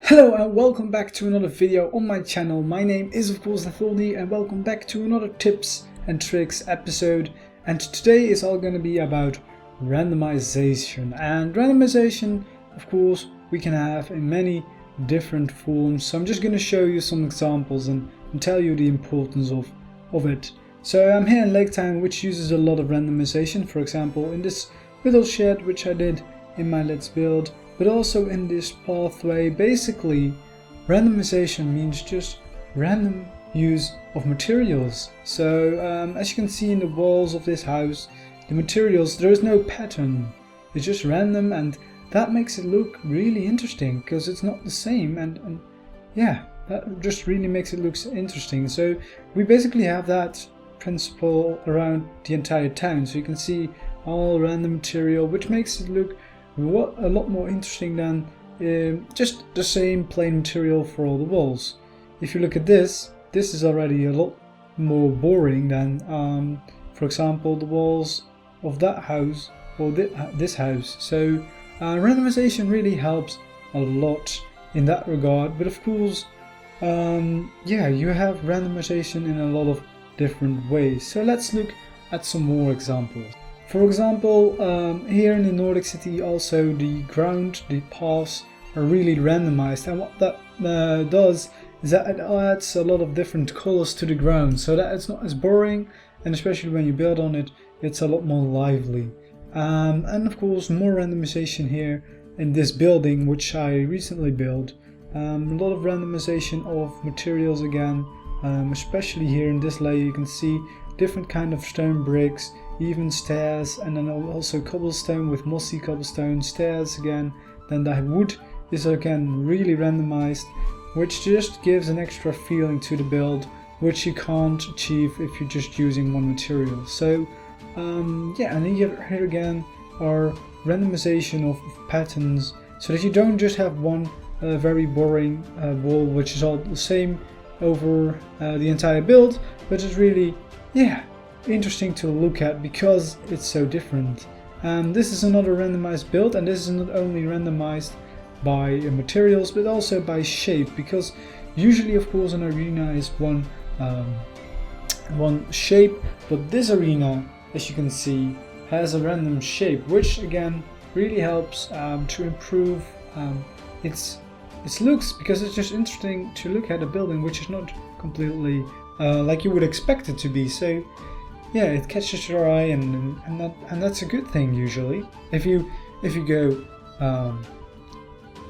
Hello and welcome back to another video on my channel. My name is of course Etholdir and welcome back to another tips and tricks episode. And today is all going to be about randomization. And randomization, of course, we can have in many different forms. So I'm just going to show you some examples and tell you the importance of it. So I'm here in Lake Town, which uses a lot of randomization. For example, in this little shed which I did in my Let's Build. But also in this pathway, basically randomization means just random use of materials. So as you can see in the walls of this house, the materials, there is no pattern. It's just random, and that makes it look really interesting because it's not the same, and yeah, that just really makes it look interesting. So we basically have that principle around the entire town. So you can see all random material, which makes it look a lot more interesting than just the same plain material for all the walls. If you look at this is already a lot more boring than for example the walls of that house or this house. So randomization really helps a lot in that regard. But of course yeah, you have randomization in a lot of different ways. So let's look at some more examples. For example, here in the Nordic city also the ground, the paths are really randomized, and what that does is that it adds a lot of different colors to the ground so that it's not as boring, and especially when you build on it, it's a lot more lively. And of course more randomization here in this building which I recently built. A lot of randomization of materials again, especially here in this layer you can see different kind of stone bricks, even stairs, and then also cobblestone with mossy cobblestone, stairs again. Then the wood is again really randomized, which just gives an extra feeling to the build, which you can't achieve if you're just using one material. So yeah, and here again are randomization of patterns, so that you don't just have one very boring wall which is all the same over the entire build, but it's really, yeah, interesting to look at because it's so different. This is another randomized build, and this is not only randomized by materials but also by shape, because usually of course an arena is one shape, but this arena, as you can see, has a random shape, which again really helps to improve its looks, because it's just interesting to look at a building which is not completely like you would expect it to be. So yeah, it catches your eye, and that's a good thing usually. If you go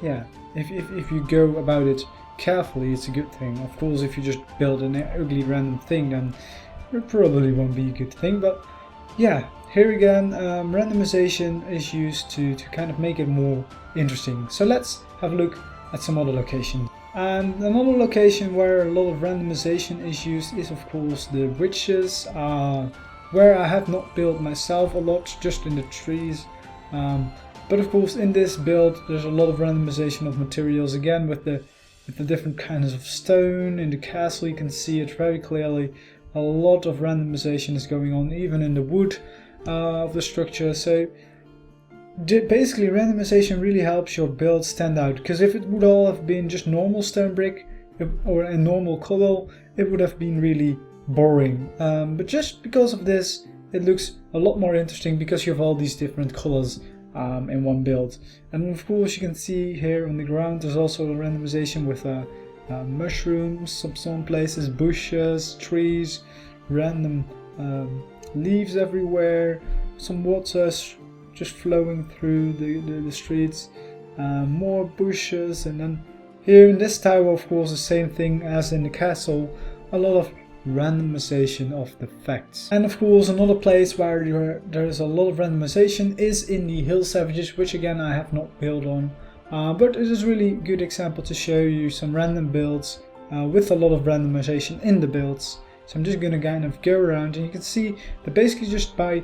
yeah, if you go about it carefully, it's a good thing. Of course, if you just build an ugly random thing, then it probably won't be a good thing. But yeah, here again, randomization is used to kind of make it more interesting. So let's have a look at some other locations. And another location where a lot of randomization is used is of course the witches, where I have not built myself a lot, just in the trees. But of course in this build there's a lot of randomization of materials, again with the different kinds of stone. In the castle you can see it very clearly. A lot of randomization is going on, even in the wood of the structure. So basically randomization really helps your build stand out, because if it would all have been just normal stone brick or a normal cobble, it would have been really boring. But just because of this, it looks a lot more interesting because you have all these different colors in one build. And of course you can see here on the ground there's also a randomization with mushrooms, some places, bushes, trees, random leaves everywhere, some water just flowing through the streets, more bushes, and then here in this tower of course the same thing as in the castle, a lot of randomization of the facts. And of course another place where there is a lot of randomization is in the hill savages, which again I have not built on, but it is a really good example to show you some random builds with a lot of randomization in the builds. So I'm just gonna kind of go around, and you can see that basically just by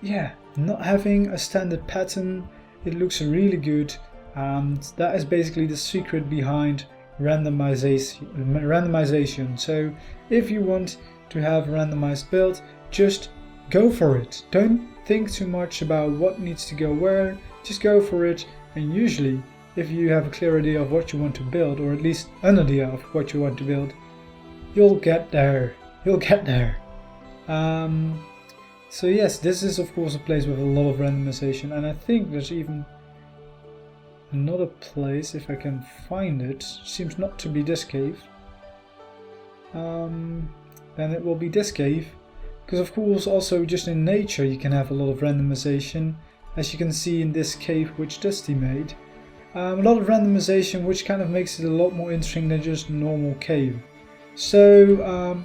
yeah, not having a standard pattern, it looks really good. That is basically the secret behind randomization. So if you want to have a randomized build, just go for it. Don't think too much about what needs to go where, just go for it, and usually if you have a clear idea of what you want to build, or at least an idea of what you want to build, you'll get there. You'll get there. So yes, this is of course a place with a lot of randomization, and I think there's even another place, if I can find it. Seems not to be this cave. Then it will be this cave, because of course also just in nature you can have a lot of randomization, as you can see in this cave which Dusty made. A lot of randomization, which kind of makes it a lot more interesting than just a normal cave. So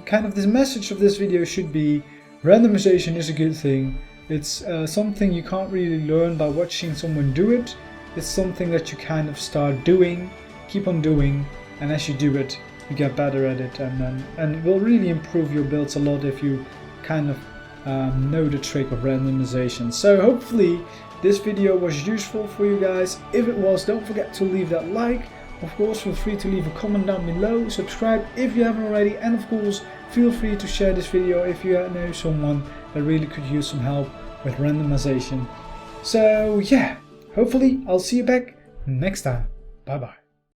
kind of the message of this video should be, randomization is a good thing. It's something you can't really learn by watching someone do it. It's something that you kind of start doing, keep on doing, and as you do it, you get better at it, and it will really improve your builds a lot if you kind of know the trick of randomization. So hopefully this video was useful for you guys. If it was, don't forget to leave that like. Of course, feel free to leave a comment down below, subscribe if you haven't already, and of course feel free to share this video if you know someone that really could use some help with randomization. So yeah, hopefully I'll see you back next time. Bye bye.